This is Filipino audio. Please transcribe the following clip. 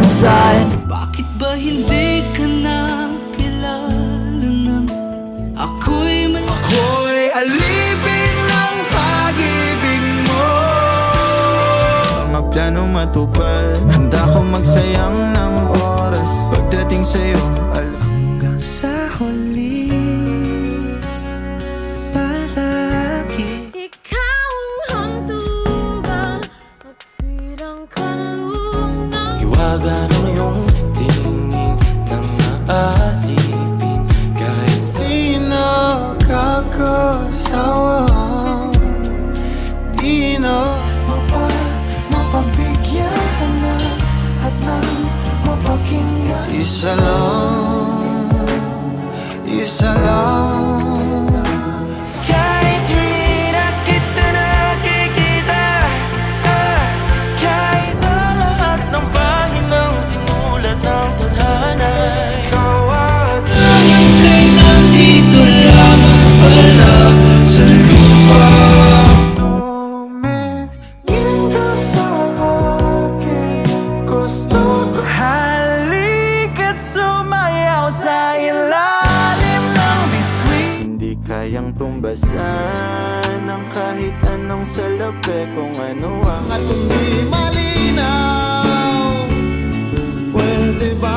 sa'kin. Bakit ba hindi ka na kilala nang ako'y alipin ng pag-ibig mo? Mga plano matupad, handa ko magsayang ng oras pagdating sa'yo. Hanggang sa huli, palagi ikaw ang hantugan at bilang kalungan. hiwaga ng iyong tingin ng aalipin. Kahit di nakakasawa, di na mapabigyan na at na mapakinggan. Isa lang kahit hindi na kita nakikita, kahit sa lahat ng pahinang sinulat ng tadhana, ikaw at ay nandito lamang pala sa lupa. Tumingin ka sa akin, gusto ko halika't sumayaw sa ilalim ng bituin. Hindi kayang tumbasan ng kahit anong salapi, kung ano ang at hindi malinaw. Pwede ba